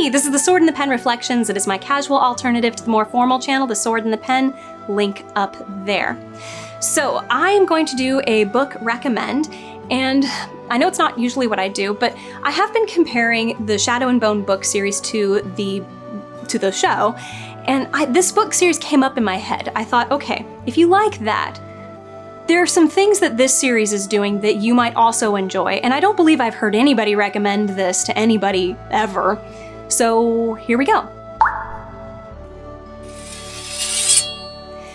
Hey, this is the Sword in the Pen Reflections. It is my casual alternative to the more formal channel, The Sword in the Pen, link up there. So I am going to do a book recommend, and I know it's not usually what I do, but I have been comparing the Shadow and Bone book series to the show, and this book series came up in my head. I thought, okay, if you like that, there are some things that this series is doing that you might also enjoy, and I don't believe I've heard anybody recommend this to anybody ever. So here we go.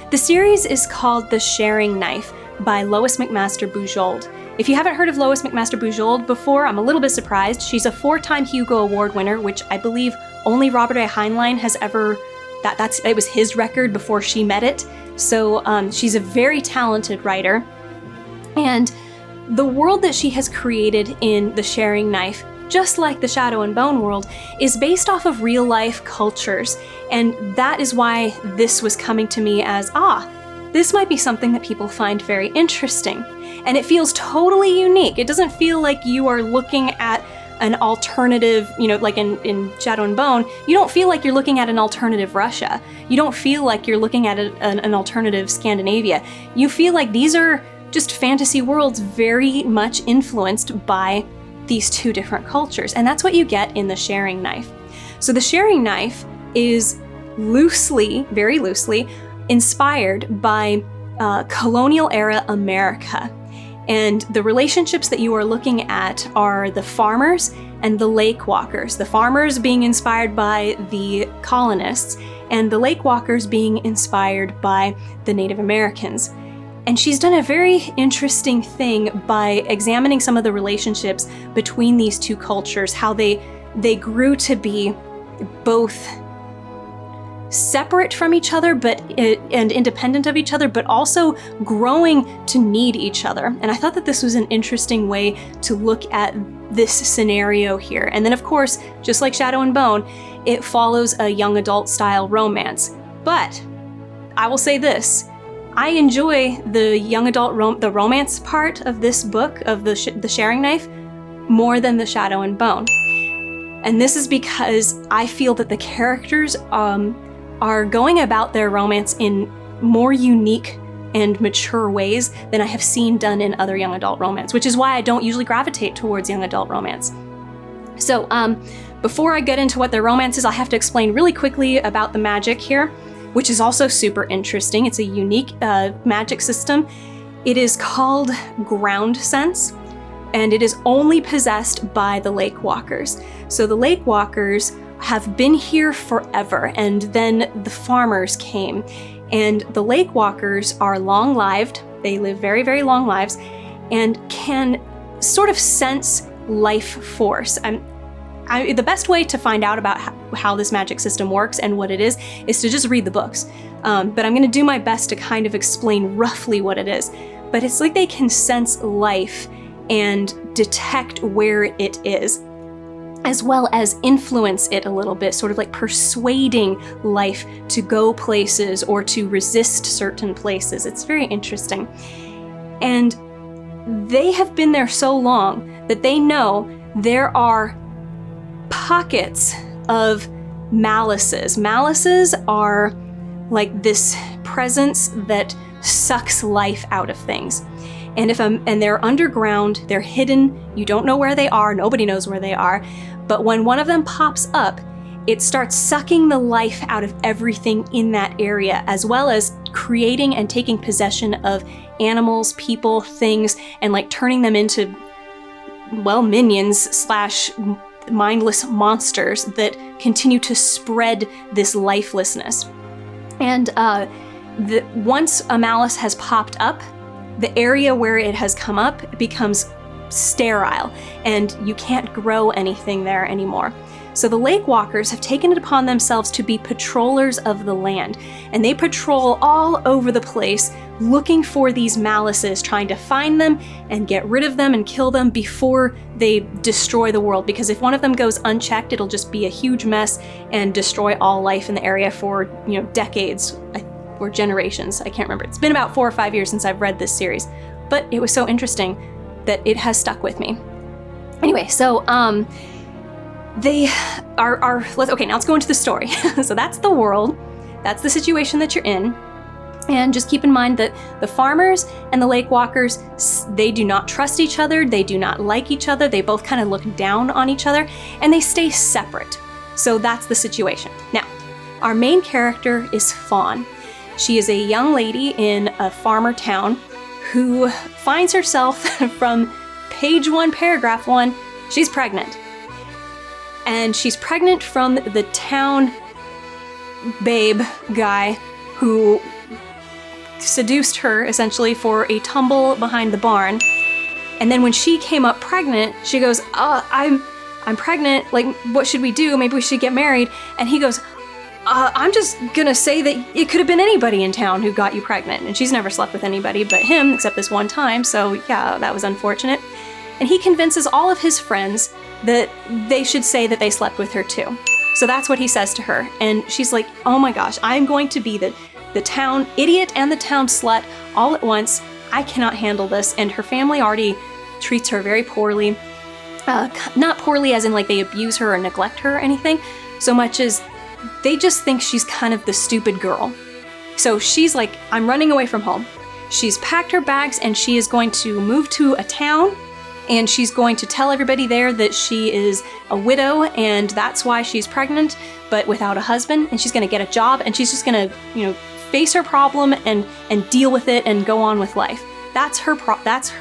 The series is called The Sharing Knife by Lois McMaster Bujold. If you haven't heard of Lois McMaster Bujold before, I'm a little bit surprised. She's a 4-time Hugo Award winner, which I believe only Robert A. Heinlein has ever, it was his record before she met it. So she's a very talented writer. And the world that she has created in The Sharing Knife, just like the Shadow and Bone world, is based off of real life cultures. And that is why this was coming to me as, this might be something that people find very interesting. And it feels totally unique. It doesn't feel like you are looking at an alternative, like in Shadow and Bone, you don't feel like you're looking at an alternative Russia. You don't feel like you're looking at an alternative Scandinavia. You feel like these are just fantasy worlds very much influenced by these two different cultures. And that's what you get in The Sharing Knife. So The Sharing Knife is very loosely, inspired by colonial era America. And the relationships that you are looking at are the farmers and the lake walkers. The farmers being inspired by the colonists, and the lake walkers being inspired by the Native Americans. And she's done a very interesting thing by examining some of the relationships between these two cultures, how they grew to be both separate from each other and independent of each other, but also growing to need each other. And I thought that this was an interesting way to look at this scenario here. And then of course, just like Shadow and Bone, it follows a young adult style romance. But I will say this, I enjoy the young adult the romance part of this book, of the Sharing Knife, more than the Shadow and Bone. And this is because I feel that the characters are going about their romance in more unique and mature ways than I have seen done in other young adult romance, which is why I don't usually gravitate towards young adult romance. So before I get into what their romance is, I'll have to explain really quickly about the magic here, which is also super interesting. It's a unique magic system. It is called Ground Sense, and it is only possessed by the Lake Walkers. So the Lake Walkers have been here forever, and then the farmers came. And the Lake Walkers are long-lived. They live very, very long lives and can sort of sense life force. The best way to find out about how this magic system works and what it is to just read the books. But I'm going to do my best to kind of explain roughly what it is. But it's like they can sense life and detect where it is, as well as influence it a little bit, sort of like persuading life to go places or to resist certain places. It's very interesting. And they have been there so long that they know there are pockets of malices. Malices are like this presence that sucks life out of things. And they're underground, they're hidden, you don't know where they are, nobody knows where they are, but when one of them pops up, it starts sucking the life out of everything in that area, as well as creating and taking possession of animals, people, things, and like turning them into, well, minions / mindless monsters that continue to spread this lifelessness. And once a malice has popped up, the area where it has come up becomes sterile, and you can't grow anything there anymore. So the Lake Walkers have taken it upon themselves to be patrollers of the land, and they patrol all over the place looking for these malices, trying to find them and get rid of them and kill them before they destroy the world. Because if one of them goes unchecked, it'll just be a huge mess and destroy all life in the area for, decades or generations. I can't remember. It's been about 4 or 5 years since I've read this series, but it was so interesting that it has stuck with me. Anyway, so they are okay, now let's go into the story. So that's the world. That's the situation that you're in. And just keep in mind that the farmers and the lake walkers, they do not trust each other. They do not like each other. They both kind of look down on each other, and they stay separate. So that's the situation. Now, our main character is Fawn. She is a young lady in a farmer town who finds herself from page 1, paragraph 1, she's pregnant. And she's pregnant from the town babe guy who seduced her essentially for a tumble behind the barn. And then when she came up pregnant, she goes, I'm pregnant, like, what should we do? Maybe we should get married. And he goes, I'm just gonna say that it could have been anybody in town who got you pregnant. And she's never slept with anybody but him, except this one time, so yeah, that was unfortunate. And he convinces all of his friends that they should say that they slept with her too. So that's what he says to her. And she's like, oh my gosh, I'm going to be the town idiot and the town slut all at once. I cannot handle this. And her family already treats her very poorly. Not poorly as in like they abuse her or neglect her or anything, so much as they just think she's kind of the stupid girl. So she's like, I'm running away from home. She's packed her bags and she is going to move to a town, and she's going to tell everybody there that she is a widow and that's why she's pregnant, but without a husband, and she's gonna get a job and she's just gonna, face her problem and deal with it and go on with life. That's her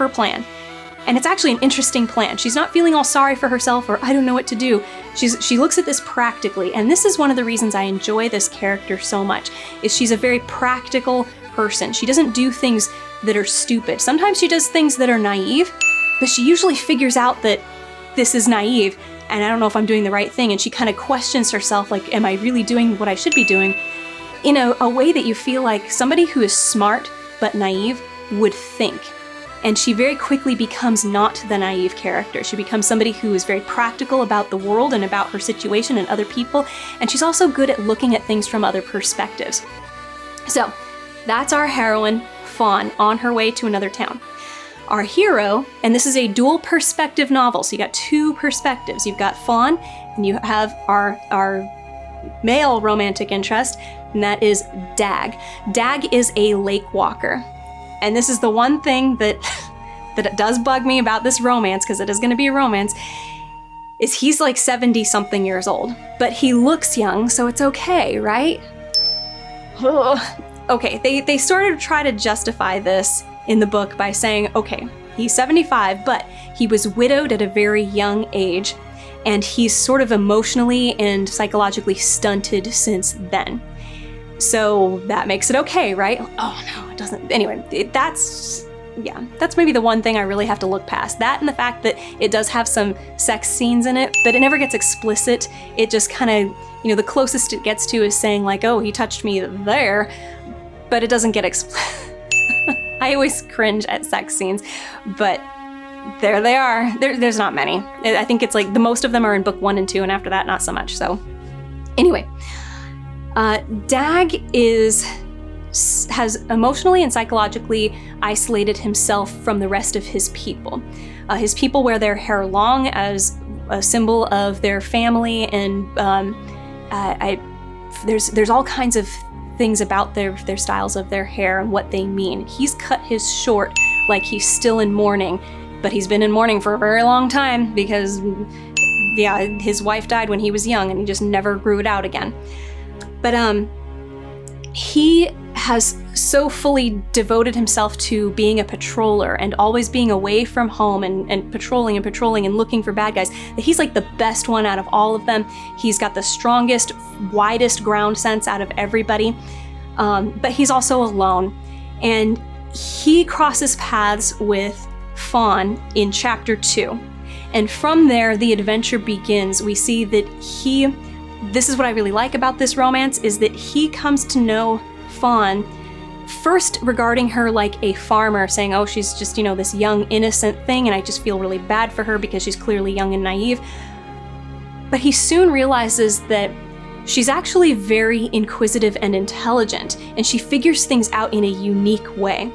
plan. And it's actually an interesting plan. She's not feeling all sorry for herself or I don't know what to do. She looks at this practically, and this is one of the reasons I enjoy this character so much, is she's a very practical person. She doesn't do things that are stupid. Sometimes she does things that are naive, but she usually figures out that this is naive and I don't know if I'm doing the right thing, and she kind of questions herself, like, am I really doing what I should be doing? In a way that you feel like somebody who is smart but naive would think. And she very quickly becomes not the naive character. She becomes somebody who is very practical about the world and about her situation and other people, and she's also good at looking at things from other perspectives. So that's our heroine, Fawn, on her way to another town. Our hero, and this is a dual perspective novel, so you got two perspectives. You've got Fawn, and you have our male romantic interest, and that is Dag. Dag is a lake walker. And this is the one thing that it does bug me about this romance, because it is going to be a romance, is he's like 70-something years old. But he looks young, so it's okay, right? Ugh. Okay, they sort of try to justify this in the book by saying, okay, he's 75, but he was widowed at a very young age, and he's sort of emotionally and psychologically stunted since then. So that makes it okay, right? Oh no, it doesn't. Anyway, that's maybe the one thing I really have to look past. That and the fact that it does have some sex scenes in it, but it never gets explicit. It just kind of, the closest it gets to is saying like, oh, he touched me there, but it doesn't get explicit. I always cringe at sex scenes, but there they are. There's not many. I think it's like the most of them are in book 1 and 2, and after that, not so much. So anyway. Dag has emotionally and psychologically isolated himself from the rest of his people. His people wear their hair long as a symbol of their family, and there's all kinds of things about their styles of their hair and what they mean. He's cut his short like he's still in mourning, but he's been in mourning for a very long time because, his wife died when he was young and he just never grew it out again. But he has so fully devoted himself to being a patroller and always being away from home and patrolling and looking for bad guys that he's like the best one out of all of them. He's got the strongest, widest ground sense out of everybody, but he's also alone. And he crosses paths with Fawn in chapter 2. And from there, the adventure begins. We see that this is what I really like about this romance, is that he comes to know Fawn first regarding her like a farmer, saying, oh, she's just, this young, innocent thing, and I just feel really bad for her because she's clearly young and naive. But he soon realizes that she's actually very inquisitive and intelligent, and she figures things out in a unique way.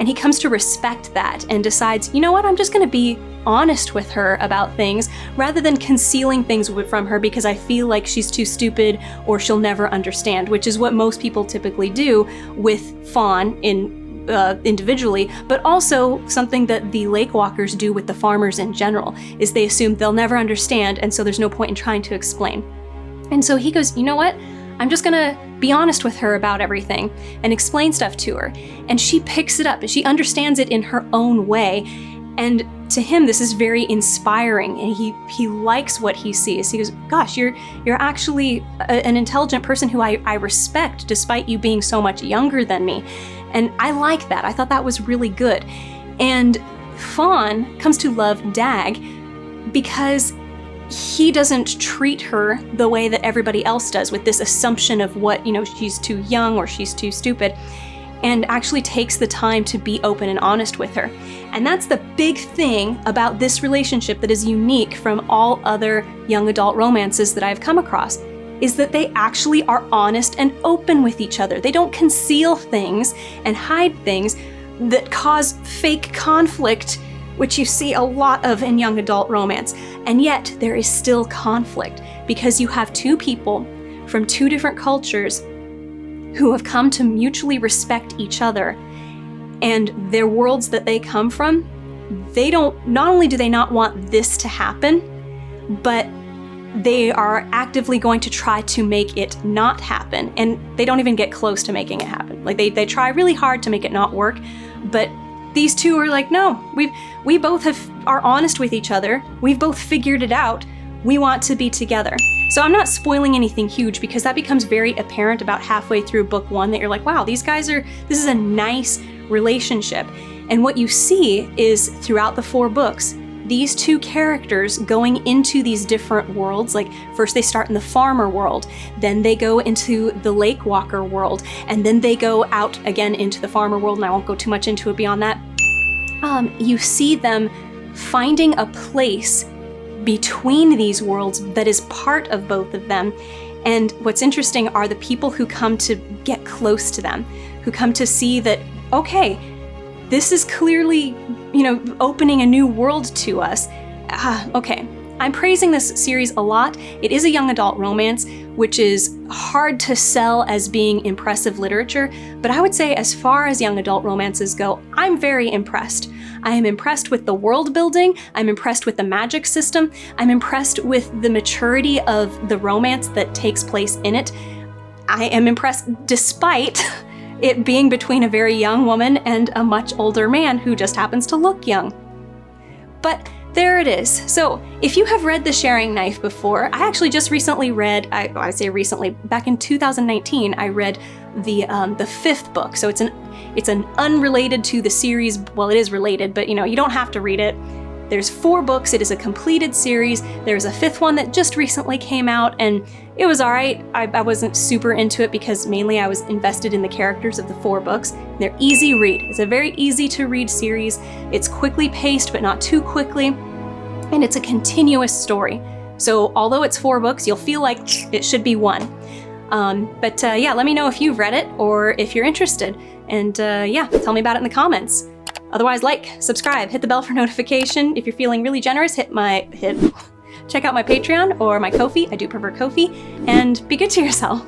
And he comes to respect that and decides, you know what, I'm just going to be honest with her about things rather than concealing things from her because I feel like she's too stupid or she'll never understand, which is what most people typically do with Fawn individually, but also something that the lake walkers do with the farmers in general, is they assume they'll never understand, and so there's no point in trying to explain. And so he goes, you know what? I'm just gonna be honest with her about everything and explain stuff to her. And she picks it up and she understands it in her own way. And to him, this is very inspiring, and he likes what he sees. He goes, gosh, you're actually an intelligent person who I respect despite you being so much younger than me. And I like that. I thought that was really good. And Fawn comes to love Dag because he doesn't treat her the way that everybody else does, with this assumption of what, she's too young or she's too stupid, and actually takes the time to be open and honest with her. And that's the big thing about this relationship that is unique from all other young adult romances that I've come across, is that they actually are honest and open with each other. They don't conceal things and hide things that cause fake conflict, which you see a lot of in young adult romance. And yet there is still conflict because you have two people from two different cultures who have come to mutually respect each other, and their worlds that they come from, not only do they not want this to happen, but they are actively going to try to make it not happen, and they don't even get close to making it happen. Like they try really hard to make it not work, but these two are like, no, we both are honest with each other. We've both figured it out. We want to be together. So I'm not spoiling anything huge because that becomes very apparent about halfway through book 1 that you're like, wow, this is a nice relationship. And what you see is throughout the 4 books, these two characters going into these different worlds. Like first they start in the farmer world, then they go into the lake walker world, and then they go out again into the farmer world, and I won't go too much into it beyond that. You see them finding a place between these worlds that is part of both of them. And what's interesting are the people who come to get close to them, who come to see that, okay, this is clearly, opening a new world to us. Okay, I'm praising this series a lot. It is a young adult romance, which is hard to sell as being impressive literature, but I would say as far as young adult romances go, I'm very impressed. I am impressed with the world building, I'm impressed with the magic system, I'm impressed with the maturity of the romance that takes place in it. I am impressed despite it being between a very young woman and a much older man who just happens to look young. But there it is. So if you have read The Sharing Knife before, I actually just recently read, I say recently, back in 2019, I read the 5th book. So it's an unrelated to the series, well, it is related, but you don't have to read it. There's 4 books, it is a completed series. There's a 5th one that just recently came out, and it was alright. I wasn't super into it because mainly I was invested in the characters of the 4 books. They're easy read. It's a very easy to read series. It's quickly paced, but not too quickly. And it's a continuous story. So although it's 4 books, you'll feel like it should be 1. Yeah, let me know if you've read it or if you're interested. And yeah, tell me about it in the comments. Otherwise, like, subscribe, hit the bell for notification. If you're feeling really generous, check out my Patreon or my Ko-fi. I do prefer Ko-fi. And be good to yourself.